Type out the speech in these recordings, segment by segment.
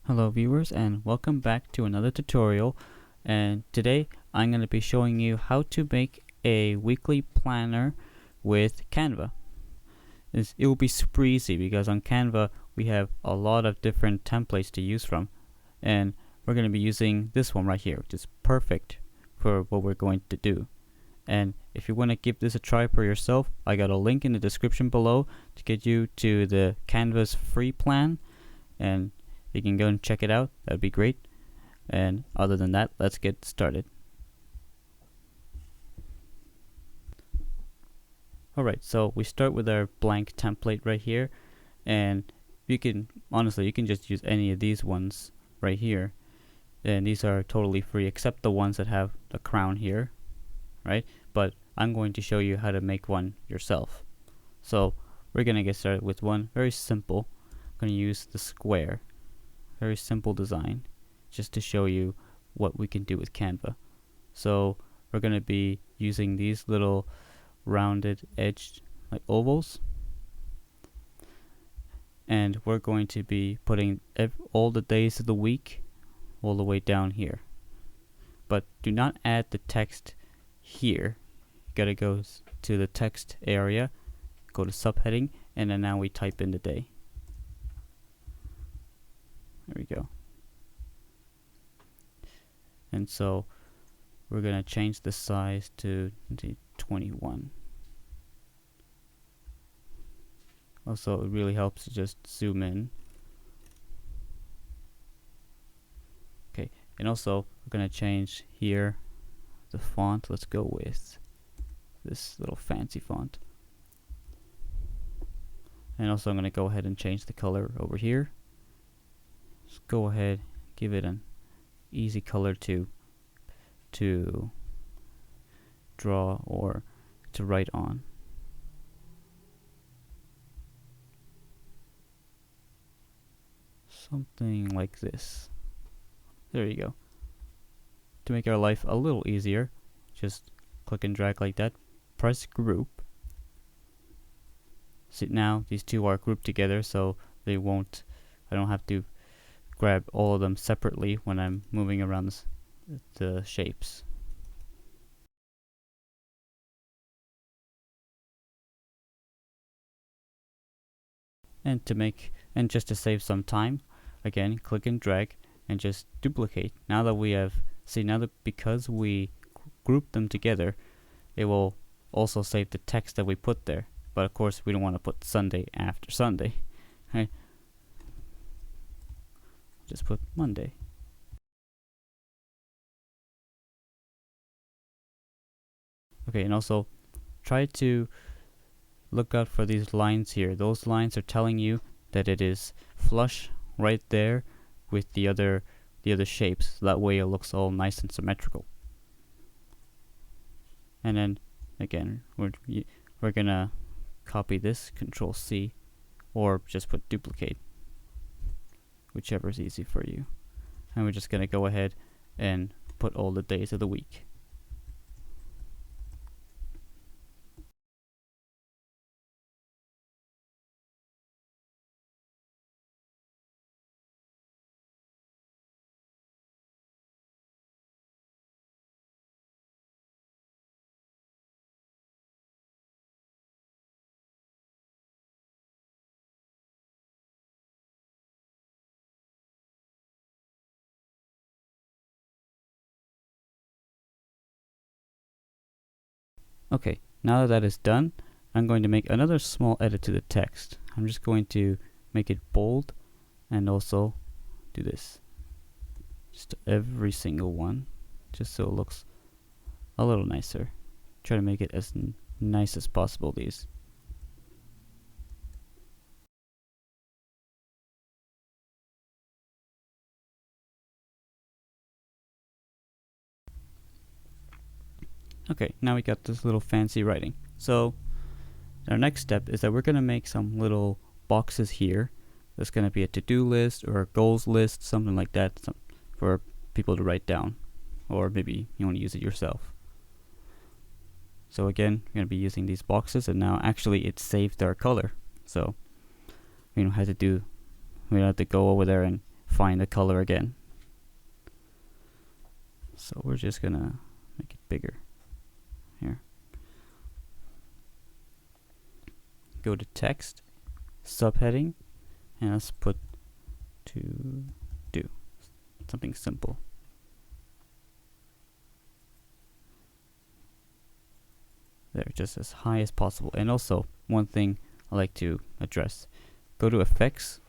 Hello viewers, and welcome back to another tutorial. And today I'm going to be showing you how to make a weekly planner with Canva. It will be super easy because on Canva we have a lot of different templates to use from, and we're going to be using this one right here, which is perfect for what we're going to do. And if you want to give this a try for yourself, I got a link in the description below to get you to the Canva's free plan, and you can go and check it out. That'd be great. And other than that, let's get started. Alright, so we start with our blank template right here, and you can just use any of these ones right here, and these are totally free except the ones that have the crown here, right? But I'm going to show you how to make one yourself. So we're gonna get started with one very simple. I'm gonna use the square. Very simple design, just to show you what we can do with Canva. So we're going to be using these little rounded edged like ovals, and we're going to be putting all the days of the week all the way down here. But do not add the text here. You gotta go to the text area, go to subheading, and then now we type in the day. There we go. And so we're going to change the size to 21. Also, it really helps to just zoom in. Okay, and also we're going to change here the font. Let's go with this little fancy font. And also I'm going to go ahead and change the color over here. Just go ahead, give it an easy color to draw or to write on. Something like this. There you go. To make our life a little easier, just click and drag like that. Press group. See, now these two are grouped together, so I don't have to grab all of them separately when I'm moving around the shapes. And just to save some time, again, click and drag and just duplicate. Now that because we group them together, it will also save the text that we put there. But of course, we don't want to put Sunday after Sunday, right? Just put Monday. Okay, and also try to look out for these lines here. Those lines are telling you that it is flush right there with the other shapes. That way it looks all nice and symmetrical. And then again, we're gonna copy this, Control C, or just put duplicate, whichever is easy for you. And we're just gonna go ahead and put all the days of the week. Okay, now that that is done, I'm going to make another small edit to the text. I'm just going to make it bold and also do this. Just every single one, just so it looks a little nicer. Try to make it as nice as possible, these. Okay, now we got this little fancy writing. So our next step is that we're going to make some little boxes here. There's going to be a to-do list or a goals list, something like that, for people to write down, or maybe you want to use it yourself. So again, we're going to be using these boxes, and now actually it saved our color. So we don't have to go over there and find the color again. So we're just gonna make it bigger here. Go to text, subheading, and let's put to do something simple. There, just as high as possible. And also, one thing I like to address, go to effects,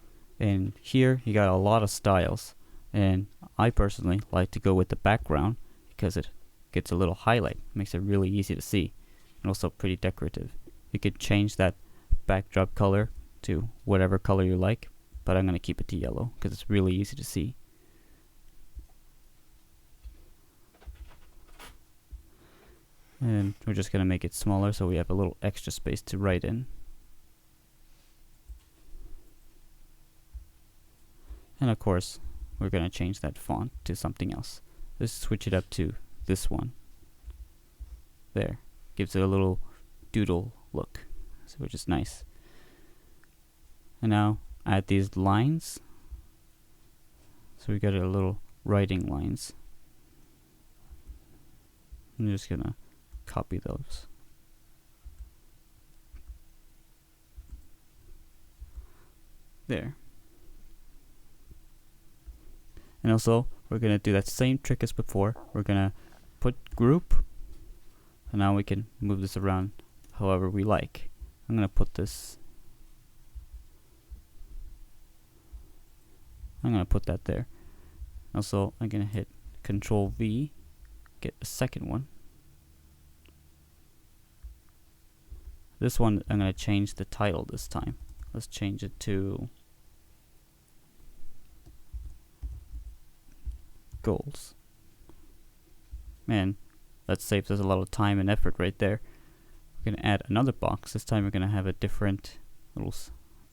and here you got a lot of styles, and I personally like to go with the background because it gets a little highlight, makes it really easy to see, and also pretty decorative. You could change that backdrop color to whatever color you like, but I'm going to keep it to yellow because it's really easy to see. And we're just going to make it smaller so we have a little extra space to write in. And of course, we're going to change that font to something else. Let's switch it up to this one. There. Gives it a little doodle look, which is nice. And now add these lines. So we got a little writing lines. I'm just going to copy those. There. And also, we're going to do that same trick as before. We're going to put group, and now we can move this around however we like. I'm going to put this, I'm going to put that there. Also, I'm going to hit Control V, get a second one. This one, I'm going to change the title this time. Let's change it to Goals. Man, that saves us a lot of time and effort right there. We're going to add another box. This time we're going to have a different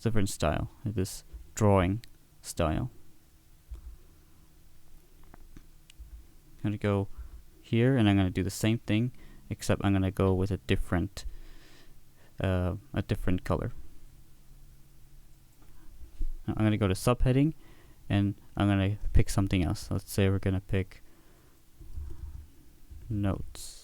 different style, this drawing style. I'm going to go here, and I'm going to do the same thing, except I'm going to go with a different color. Now I'm going to go to subheading, and I'm going to pick something else. Let's say we're going to pick notes.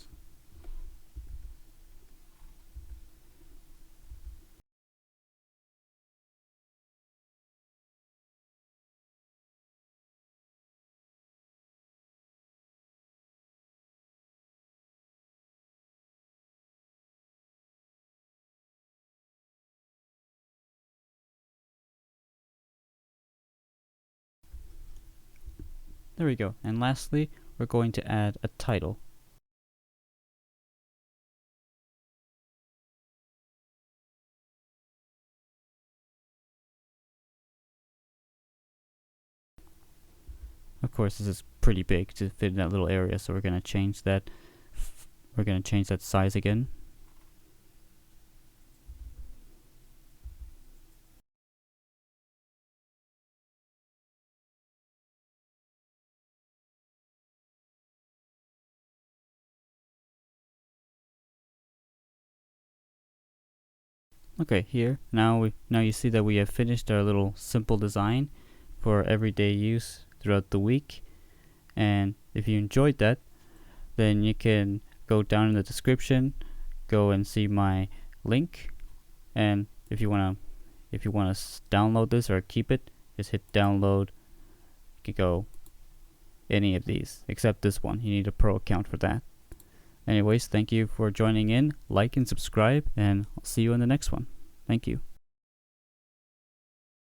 There we go. And lastly, we're going to add a title. Of course, this is pretty big to fit in that little area, so we're going to change that. We're going to change that size again. Okay, here now you see that we have finished our little simple design for everyday use throughout the week. And if you enjoyed that, then you can go down in the description, go and see my link, and if you wanna download this or keep it, just hit download. You can go any of these except this one. You need a pro account for that. Anyways, thank you for joining in. Like and subscribe, and I'll see you in the next one. Thank you.